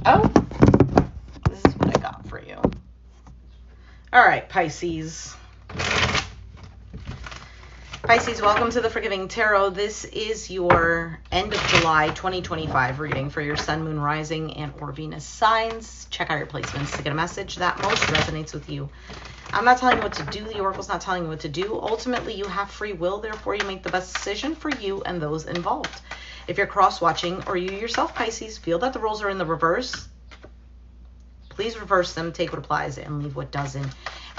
Oh, this is what I got for you. All right, Pisces. Pisces, welcome to the Forgiving Tarot. This is your end of July 2025 reading for your Sun, Moon, Rising, and or Venus signs. Check out your placements to get a message that most resonates with you. I'm not telling you what to do. The Oracle's not telling you what to do. Ultimately, you have free will. Therefore, you make the best decision for you and those involved. If you're cross-watching or you yourself, Pisces, feel that the roles are in the reverse, please reverse them, take what applies, and leave what doesn't.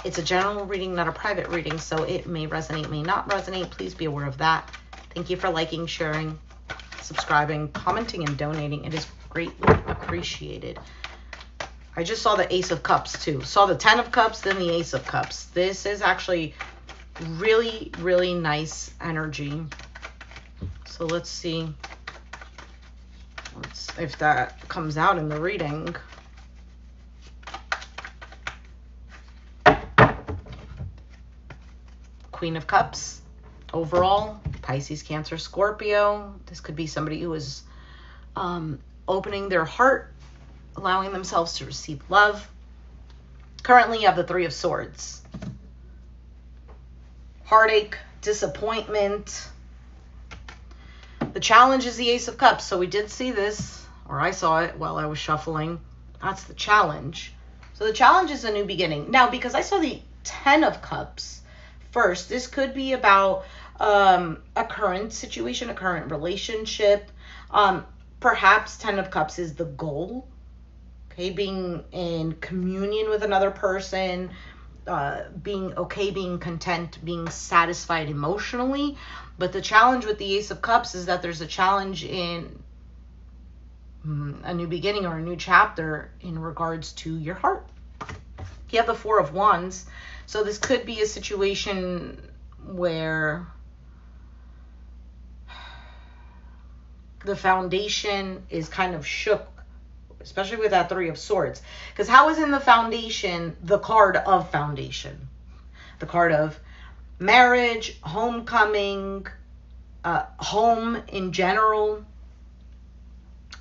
It's a general reading, not a private reading, so it may resonate, may not resonate. Please be aware of that. Thank you for liking, sharing, subscribing, commenting, and donating. It is greatly appreciated. I just saw the Ace of Cups, too. Saw the 10 of Cups, then the Ace of Cups. This is actually really, really nice energy. So let's see if that comes out in the reading. Queen of Cups. Overall, Pisces, Cancer, Scorpio. This could be somebody who is opening their heart, allowing themselves to receive love. Currently, you have the Three of Swords. Heartache, disappointment. The challenge is the Ace of Cups. So we did see this, or I saw it while I was shuffling. That's the challenge. So the challenge is a new beginning. Now, because I saw the 10 of Cups first, this could be about a current situation, a current relationship. Perhaps 10 of Cups is the goal. Okay, being in communion with another person, being okay, being content, being satisfied emotionally. But the challenge with the Ace of Cups is that there's a challenge in a new beginning or a new chapter in regards to your heart. You have the Four of Wands. So this could be a situation where the foundation is kind of shook, especially with that Three of Swords. Because how is in the foundation the card of foundation? The card of marriage, homecoming, home in general,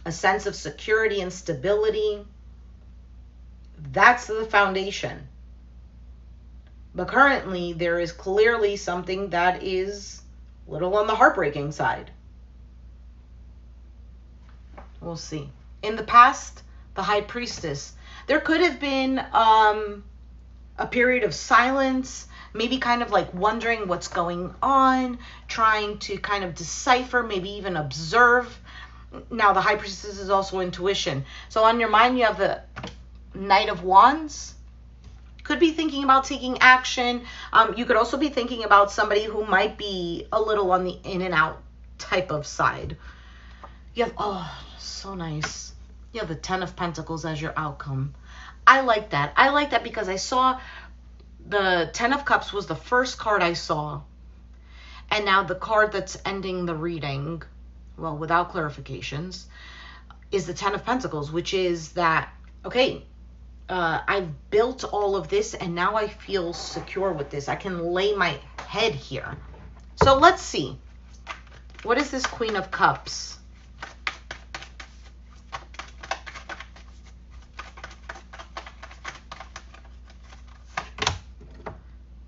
a sense of security and stability. That's the foundation. But currently, there is clearly something that is a little on the heartbreaking side. We'll see. In the past, the High Priestess, there could have been a period of silence, maybe kind of like wondering what's going on, trying to kind of decipher, maybe even observe. Now, the High Priestess is also intuition. So on your mind, you have the Knight of Wands. Could be thinking about taking action. You could also be thinking about somebody who might be a little on the in and out type of side. You have, oh, so nice. You have the 10 of Pentacles as your outcome. I like that. I like that because I saw the 10 of Cups was the first card I saw. And now the card that's ending the reading, well, without clarifications, is the 10 of Pentacles, which is that, okay, I've built all of this and now I feel secure with this. I can lay my head here. So let's see. What is this Queen of Cups?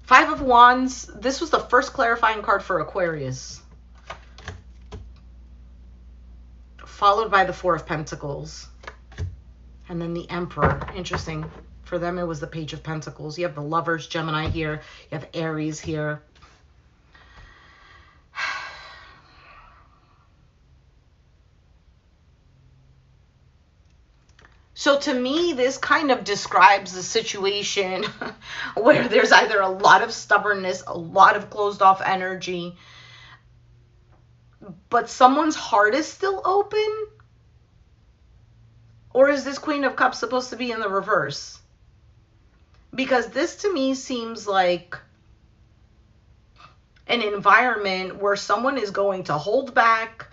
Five of Wands. This was the first clarifying card for Aquarius. Followed by the Four of Pentacles. And then the Emperor. Interesting. For them, it was the Page of Pentacles. You have the Lovers, Gemini here. You have Aries here. So to me, this kind of describes the situation where there's either a lot of stubbornness, a lot of closed off energy, but someone's heart is still open. Or is this Queen of Cups supposed to be in the reverse? Because this to me seems like an environment where someone is going to hold back,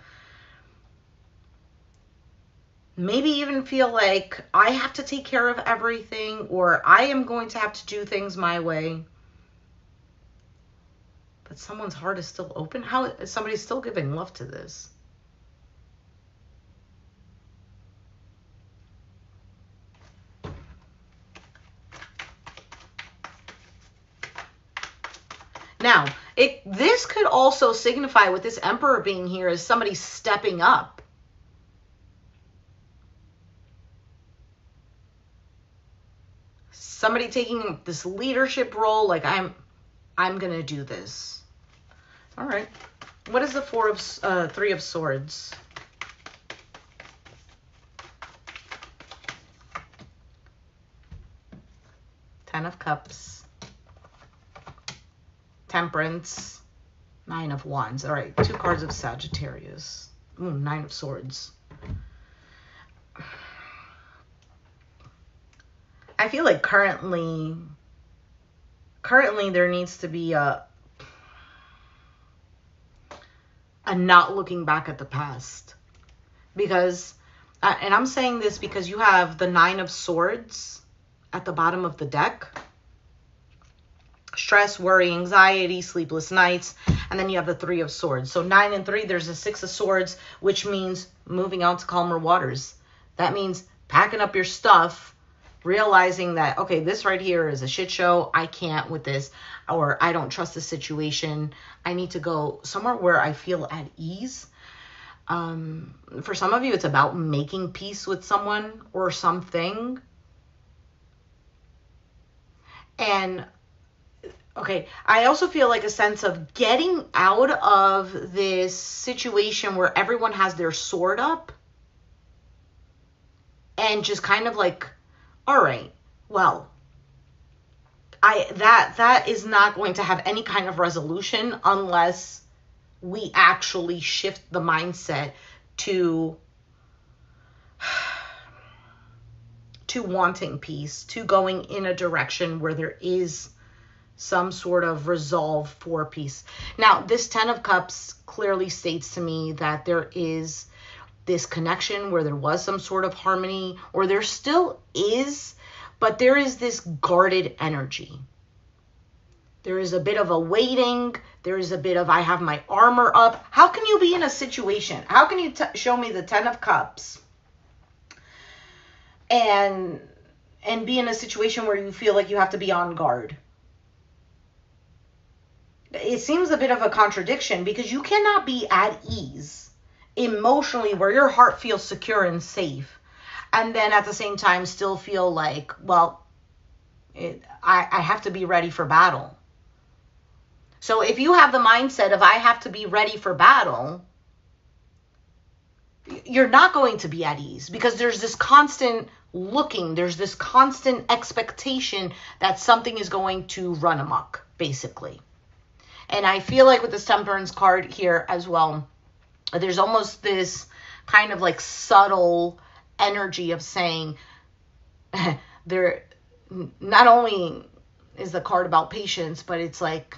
maybe even feel like I have to take care of everything, or I am going to have to do things my way. But someone's heart is still open. How is somebody still giving love to this? Now, this could also signify with this Emperor being here as somebody stepping up. Somebody taking this leadership role, like I'm going to do this. All right. What is the Three of Swords? Ten of Cups. Temperance. Nine of Wands. All right. 2 cards of Sagittarius. Ooh, 9 of Swords. I feel like currently there needs to be a not looking back at the past. Because, and I'm saying this because you have the 9 of Swords at the bottom of the deck. Stress, worry, anxiety, sleepless nights. And then you have the 3 of Swords. So 9 and 3, there's a 6 of Swords, which means moving on to calmer waters. That means packing up your stuff, realizing that, okay, this right here is a shit show. I can't with this, or I don't trust the situation. I need to go somewhere where I feel at ease. For some of you, it's about making peace with someone or something. And, okay, I also feel like a sense of getting out of this situation where everyone has their sword up and just kind of like, all right, well, that is not going to have any kind of resolution unless we actually shift the mindset to wanting peace, to going in a direction where there is some sort of resolve for peace. Now, this 10 of Cups clearly states to me that there is this connection where there was some sort of harmony, or there still is, but there is this guarded energy. There is a bit of a waiting. There is a bit of, I have my armor up. How can you be in a situation? How can you show me the 10 of Cups and be in a situation where you feel like you have to be on guard? It seems a bit of a contradiction, because you cannot be at ease emotionally where your heart feels secure and safe, and then at the same time still feel like, well, I have to be ready for battle. So if you have the mindset of I have to be ready for battle, you're not going to be at ease, because there's this constant looking, there's this constant expectation that something is going to run amok, basically. And I feel like with this Temperance card here as well, there's almost this kind of like subtle energy of saying there, not only is the card about patience, but it's like,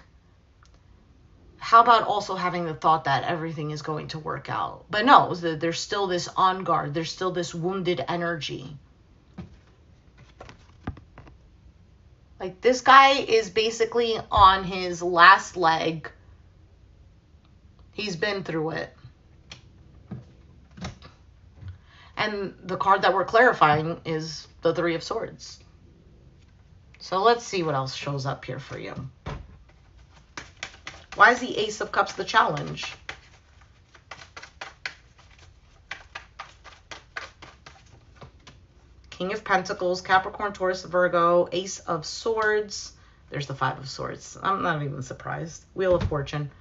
how about also having the thought that everything is going to work out? But no, there's still this on guard. There's still this wounded energy. Like, this guy is basically on his last leg. He's been through it. And the card that we're clarifying is the 3 of Swords. So let's see what else shows up here for you. Why is the Ace of Cups the challenge? King of Pentacles, Capricorn, Taurus, Virgo, Ace of Swords. There's the 5 of Swords. I'm not even surprised. Wheel of Fortune.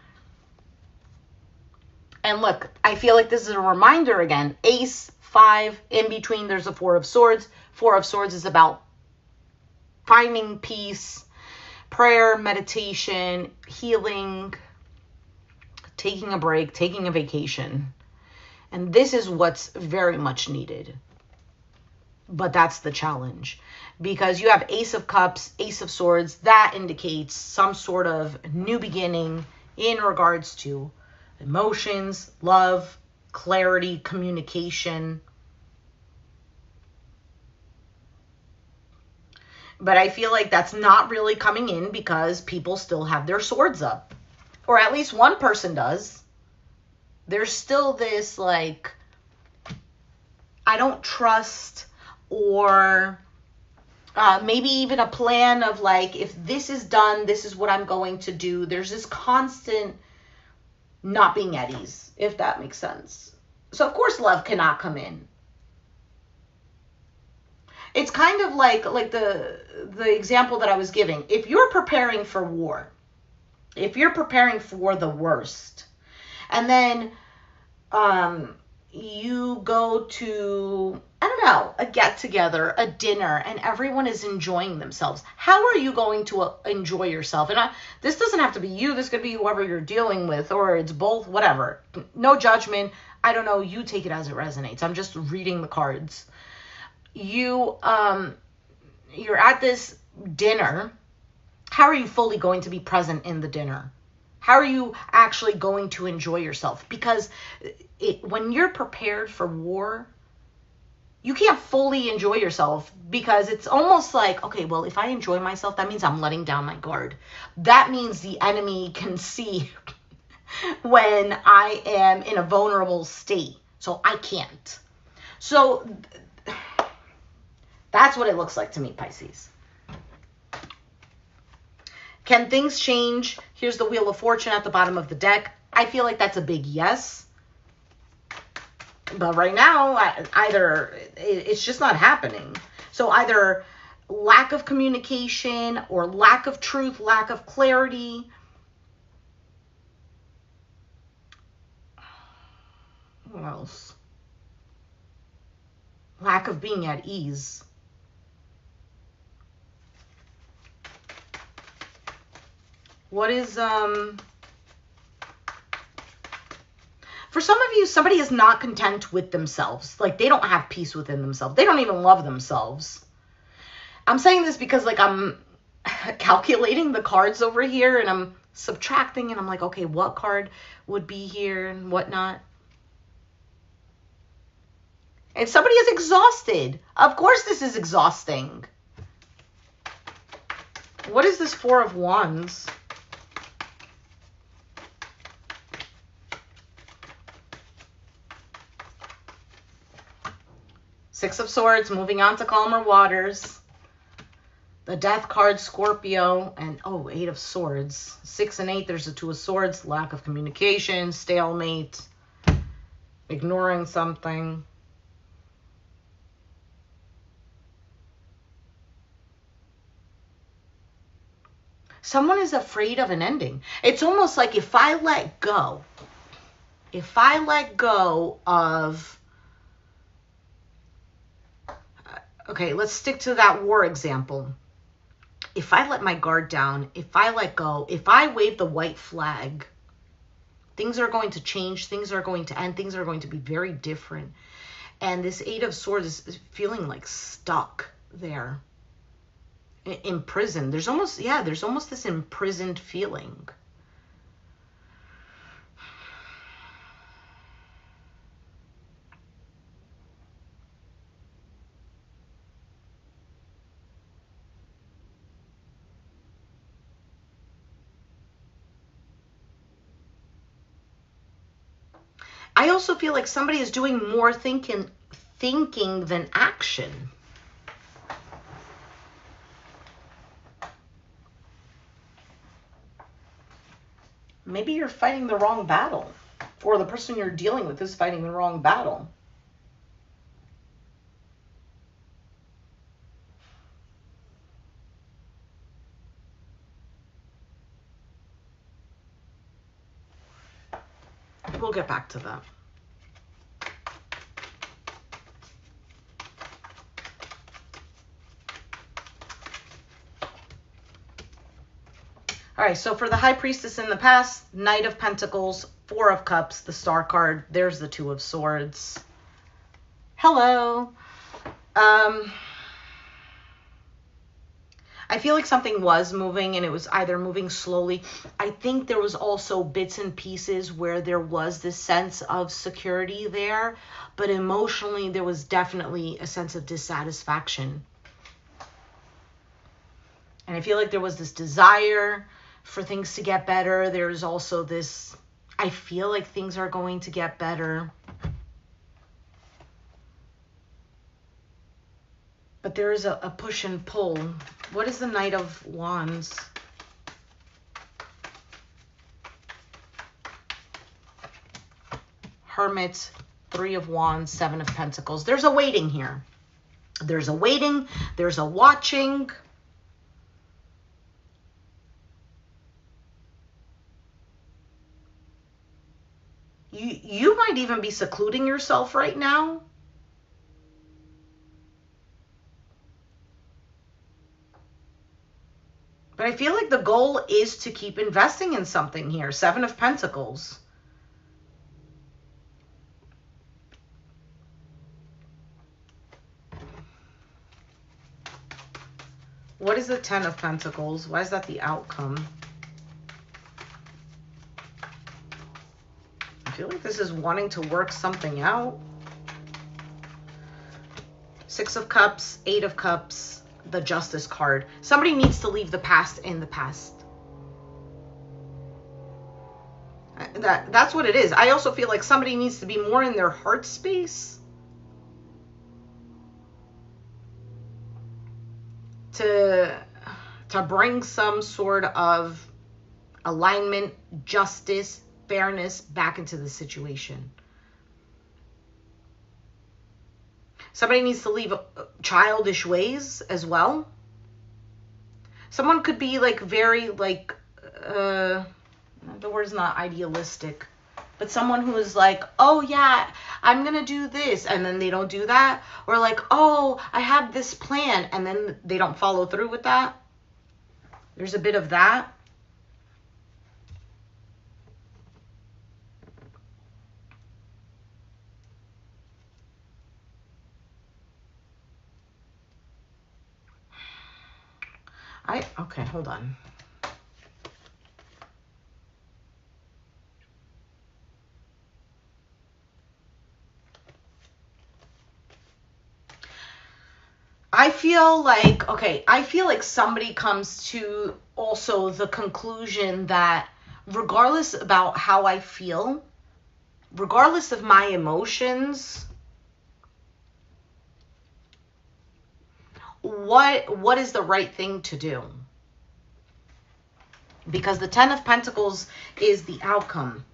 And look, I feel like this is a reminder again. Ace, 5, in between there's a 4 of Swords. 4 of Swords is about finding peace, prayer, meditation, healing, taking a break, taking a vacation. And this is what's very much needed. But that's the challenge, because you have Ace of Cups, Ace of Swords. That indicates some sort of new beginning in regards to emotions, love, clarity, communication. But I feel like that's not really coming in because people still have their swords up. Or at least one person does. There's still this, like, I don't trust, or Maybe even a plan of like, if this is done, this is what I'm going to do. There's this constant not being at ease, if that makes sense. So of course love cannot come in. It's kind of like the example that I was giving. If you're preparing for war, if you're preparing for the worst, and then you go to, I don't know, a get together, a dinner, and everyone is enjoying themselves, how are you going to enjoy yourself? And this doesn't have to be you. This could be whoever you're dealing with, or it's both, whatever. No judgment. I don't know. You take it as it resonates. I'm just reading the cards. You're at this dinner. How are you fully going to be present in the dinner? How are you actually going to enjoy yourself? Because when you're prepared for war, you can't fully enjoy yourself, because it's almost like, okay, well, if I enjoy myself, that means I'm letting down my guard. That means the enemy can see when I am in a vulnerable state. So I can't. So that's what it looks like to me, Pisces. Can things change? Here's the Wheel of Fortune at the bottom of the deck. I feel like that's a big yes. But right now, it's just not happening. So either lack of communication or lack of truth, lack of clarity. What else? Lack of being at ease. What is, for some of you, somebody is not content with themselves. Like, they don't have peace within themselves. They don't even love themselves. I'm saying this because, like, I'm calculating the cards over here, and I'm subtracting, and I'm like, okay, what card would be here and whatnot? And somebody is exhausted. Of course this is exhausting. What is this Four of Wands? Six of Swords, moving on to calmer waters. The Death card, Scorpio, and Eight of Swords. 6 and 8, there's a Two of Swords, lack of communication, stalemate, ignoring something. Someone is afraid of an ending. It's almost like if I let go of, okay, let's stick to that war example. If I let my guard down, if I let go, if I wave the white flag, things are going to change, things are going to end, things are going to be very different. And this Eight of Swords is feeling like stuck there. Imprisoned. There's almost this imprisoned feeling. I also feel like somebody is doing more thinking than action. Maybe you're fighting the wrong battle, or the person you're dealing with is fighting the wrong battle. We'll get back to that. All right, so for the High Priestess in the past, Knight of Pentacles, Four of Cups, the Star card, there's the Two of Swords. Hello. I feel like something was moving, and it was either moving slowly. I think there was also bits and pieces where there was this sense of security there, but emotionally there was definitely a sense of dissatisfaction. And I feel like there was this desire for things to get better. There's also this, I feel like things are going to get better. But there is a push and pull. What is the Knight of Wands? Hermit, Three of Wands, Seven of Pentacles. There's a waiting here. There's a waiting. There's a watching. You might even be secluding yourself right now. But I feel like the goal is to keep investing in something here. Seven of Pentacles. What is the Ten of Pentacles? Why is that the outcome? I feel like this is wanting to work something out. Six of Cups, Eight of Cups, the Justice card. Somebody needs to leave the past in the past. That's what it is. I also feel like somebody needs to be more in their heart space to bring some sort of alignment, justice, fairness back into the situation. Somebody needs to leave childish ways as well. Someone could be like very like, the word's not idealistic, but someone who is like, oh yeah, I'm going to do this. And then they don't do that. Or like, oh, I have this plan. And then they don't follow through with that. There's a bit of that. Okay, hold on. I feel like, okay, I feel like somebody comes to also the conclusion that regardless about how I feel, regardless of my emotions, what is the right thing to do? Because the Ten of Pentacles is the outcome.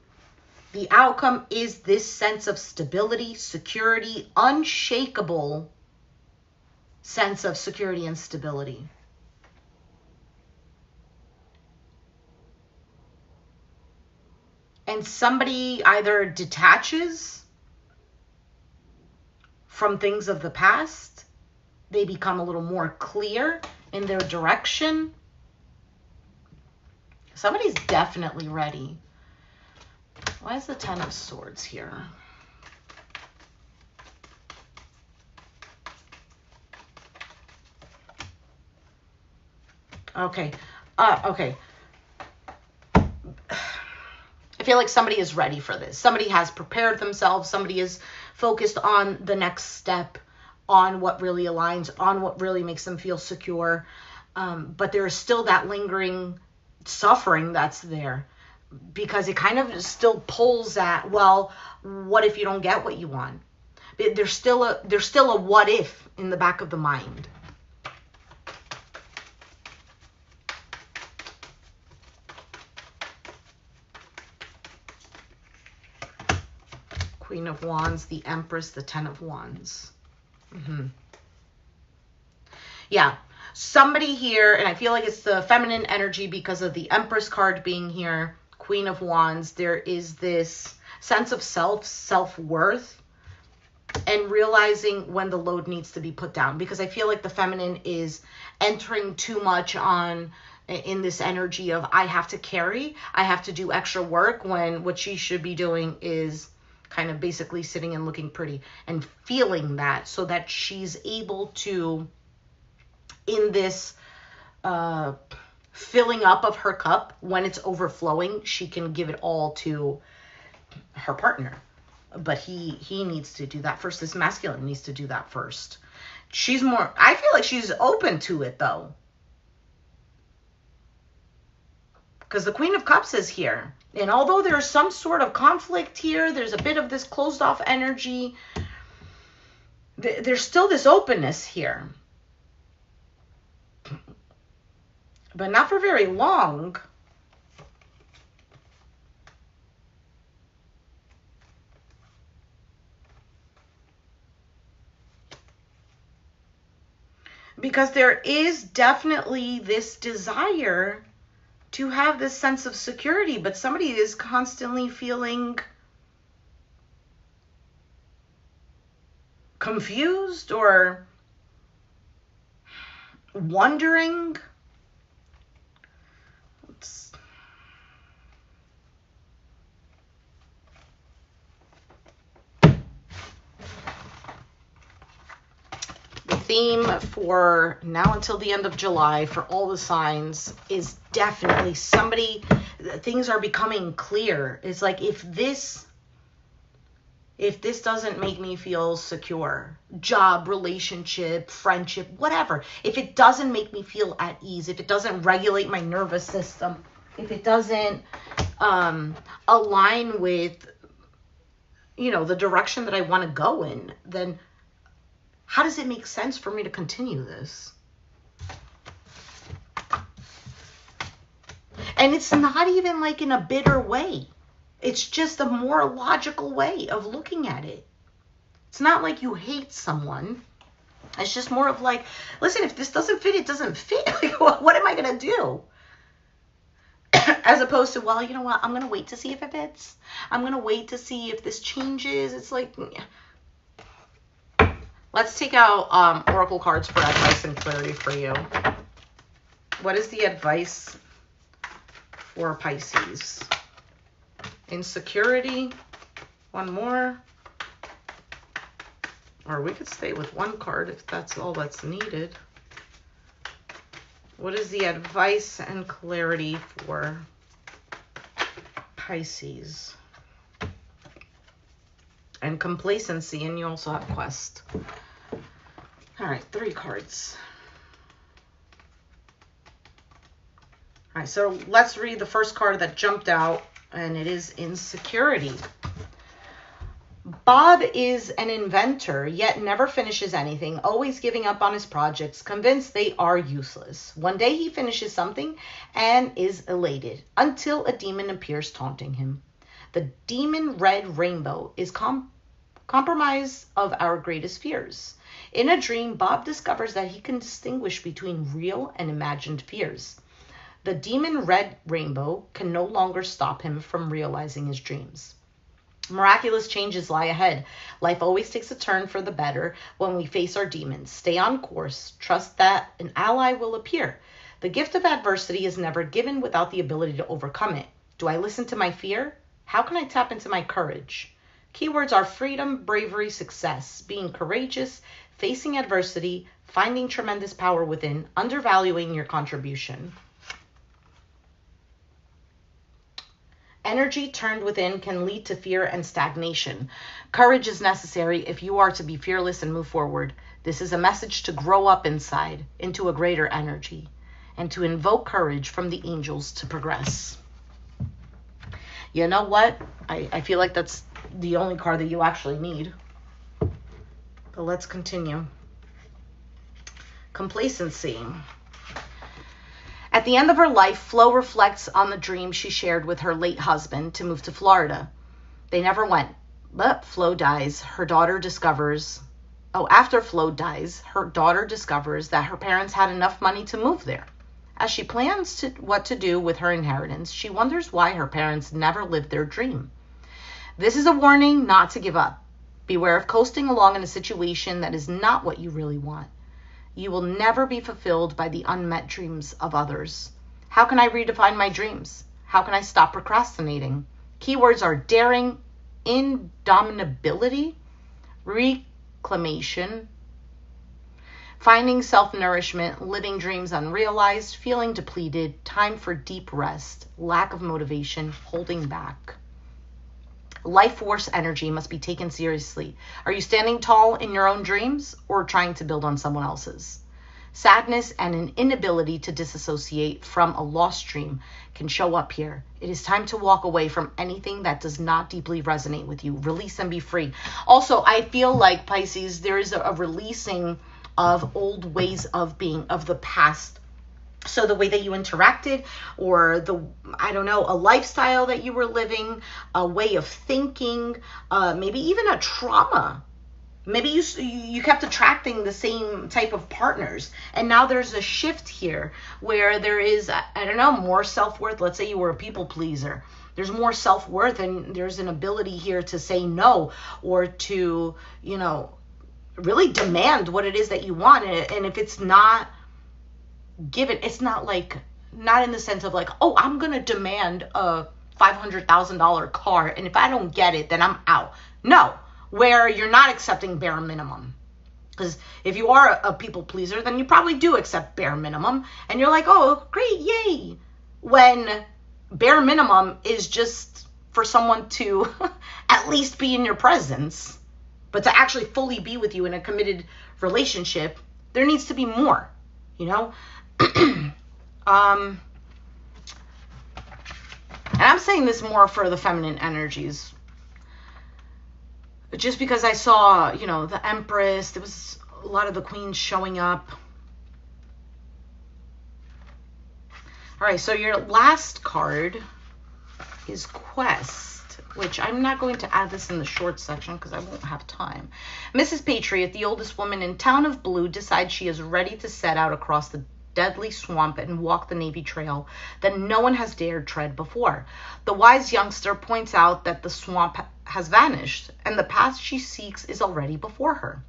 The outcome is this sense of stability, security, unshakable sense of security and stability. And somebody either detaches from things of the past, they become a little more clear in their direction. Somebody's definitely ready. Why is the Ten of Swords here? Okay. Okay. I feel like somebody is ready for this. Somebody has prepared themselves. Somebody is focused on the next step, on what really aligns, on what really makes them feel secure. But there is still that lingering suffering that's there, because it kind of still pulls at, well, what if you don't get what you want? There's still a what if in the back of the mind. Queen of Wands, the Empress, the Ten of Wands. Yeah, somebody here, and I feel like it's the feminine energy because of the Empress card being here, Queen of Wands. There is this sense of self-worth, and realizing when the load needs to be put down. Because I feel like the feminine is entering too much in this energy of I have to carry, I have to do extra work, when what she should be doing is kind of basically sitting and looking pretty and feeling that, so that she's able to, in this filling up of her cup, when it's overflowing, she can give it all to her partner. But he needs to do that first. This masculine needs to do that first. She's more, I feel like she's open to it though, because the Queen of Cups is here. And although there's some sort of conflict here, there's a bit of this closed off energy, there's still this openness here. but not for very long. Because there is definitely this desire to have this sense of security, but somebody is constantly feeling confused or wondering. The theme for now until the end of July for all the signs is definitely somebody, things are becoming clear. It's like if this doesn't make me feel secure, job, relationship, friendship, whatever, if it doesn't make me feel at ease, if it doesn't regulate my nervous system, if it doesn't align with, the direction that I want to go in, then how does it make sense for me to continue this? And it's not even like in a bitter way. It's just a more logical way of looking at it. It's not like you hate someone. It's just more of like, listen, if this doesn't fit, it doesn't fit. Like, what am I going to do? As opposed to, well, you know what? I'm going to wait to see if it fits. I'm going to wait to see if this changes. It's like, let's take out oracle cards for advice and clarity for you. What is the advice for Pisces? Insecurity. One more. Or we could stay with one card if that's all that's needed. What is the advice and clarity for Pisces? And complacency, and you also have quest. All right, 3 cards. All right, so let's read the first card that jumped out, and it is insecurity. Bob is an inventor, yet never finishes anything, always giving up on his projects, convinced they are useless. One day he finishes something and is elated, until a demon appears taunting him. The demon red rainbow is compromise of our greatest fears. In a dream, Bob discovers that he can distinguish between real and imagined fears. The demon red rainbow can no longer stop him from realizing his dreams. Miraculous changes lie ahead. Life always takes a turn for the better when we face our demons. Stay on course. Trust that an ally will appear. The gift of adversity is never given without the ability to overcome it. Do I listen to my fear? How can I tap into my courage? Keywords are freedom, bravery, success, being courageous, facing adversity, finding tremendous power within, undervaluing your contribution. Energy turned within can lead to fear and stagnation. Courage is necessary if you are to be fearless and move forward. This is a message to grow up inside into a greater energy and to invoke courage from the angels to progress. You know what? I feel like that's the only card that you actually need. But let's continue. Complacency. At the end of her life, Flo reflects on the dream she shared with her late husband to move to Florida. They never went, but Flo dies. After Flo dies, her daughter discovers that her parents had enough money to move there. As she plans what to do with her inheritance, she wonders why her parents never lived their dream. This is a warning not to give up. Beware of coasting along in a situation that is not what you really want. You will never be fulfilled by the unmet dreams of others. How can I redefine my dreams? How can I stop procrastinating? Keywords are daring, indomitability, reclamation, finding self-nourishment, living dreams unrealized, feeling depleted, time for deep rest, lack of motivation, holding back. Life force energy must be taken seriously. Are you standing tall in your own dreams or trying to build on someone else's? Sadness and an inability to disassociate from a lost dream can show up here. It is time to walk away from anything that does not deeply resonate with you. Release and be free. Also, I feel like, Pisces, there is a releasing of old ways of being, of the past, So the way that you interacted, or I don't know, a lifestyle that you were living, a way of thinking, maybe even a trauma. Maybe you kept attracting the same type of partners, and now there's a shift here where there is, I don't know, more self-worth. Let's say you were a people pleaser. There's more self-worth, and there's an ability here to say no, or to, really demand what it is that you want. And if it's not given, it's not in the sense of like, oh, I'm going to demand a $500,000 car, and if I don't get it, then I'm out. No, where you're not accepting bare minimum. Because if you are a people pleaser, then you probably do accept bare minimum, and you're like, oh, great, yay. When bare minimum is just for someone to at least be in your presence, but to actually fully be with you in a committed relationship, there needs to be more, and I'm saying this more for the feminine energies, just because I saw, the Empress, there was a lot of the queens showing up. All right, so your last card is Quest, which I'm not going to add this in the short section because I won't have time. Mrs. Patriot, the oldest woman in Town of Blue, decides she is ready to set out across the deadly swamp and walk the Navy Trail that no one has dared tread before. The wise youngster points out that the swamp has vanished, and the path she seeks is already before her.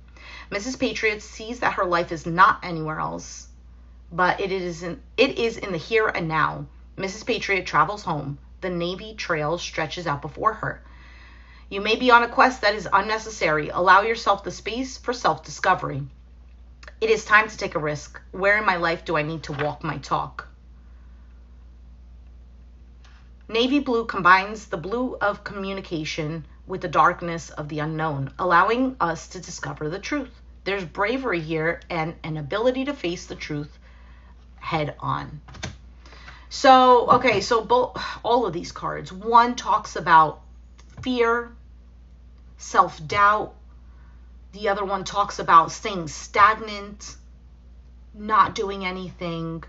Mrs. Patriot sees that her life is not anywhere else, but it is in the here and now. Mrs. Patriot travels home. The Navy Trail stretches out before her. You may be on a quest that is unnecessary. Allow yourself the space for self-discovery. It is time to take a risk. Where in my life do I need to walk my talk? Navy blue combines the blue of communication with the darkness of the unknown, allowing us to discover the truth. There's bravery here and an ability to face the truth head on. So, okay, so all of these cards. One talks about fear, self-doubt. The other one talks about staying stagnant, not doing anything.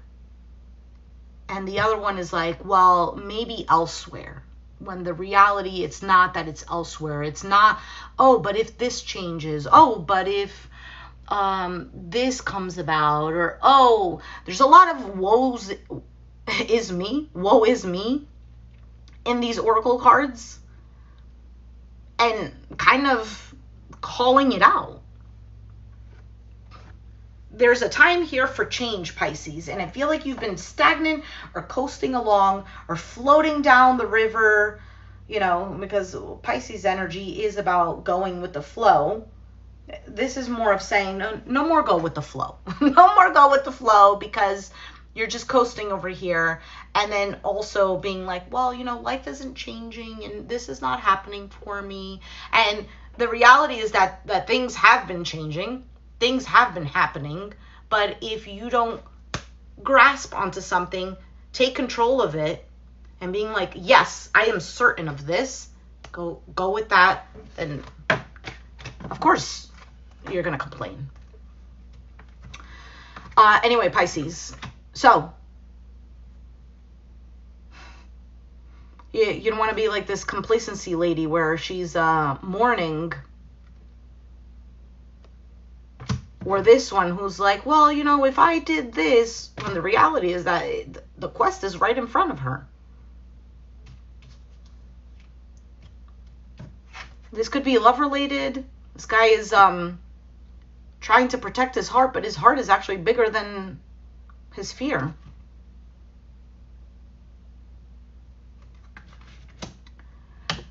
And the other one is like, well, maybe elsewhere. When the reality, it's not that it's elsewhere. It's not, oh, but if this changes. Oh, but if this comes about. Or, oh, there's a lot of woe is me in these oracle cards. And kind of calling it out. There's a time here for change, Pisces, and I feel like you've been stagnant or coasting along or floating down the river, because Pisces energy is about going with the flow. This is more of saying no more go with the flow. No more go with the flow, because you're just coasting over here, and then also being like, well, life isn't changing and this is not happening for me. And the reality is that things have been changing, things have been happening, but if you don't grasp onto something, take control of it, and being like, yes, I am certain of this, go with that, then of course you're gonna complain. Anyway, Pisces, so you don't want to be like this complacency lady where she's mourning, or this one who's like, well, if I did this, when the reality is that the quest is right in front of her. This could be love related. This guy is trying to protect his heart, but his heart is actually bigger than his fear.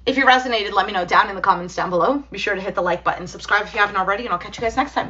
If you resonated, let me know down in the comments down below. Be sure to hit the like button, subscribe if you haven't already, and I'll catch you guys next time.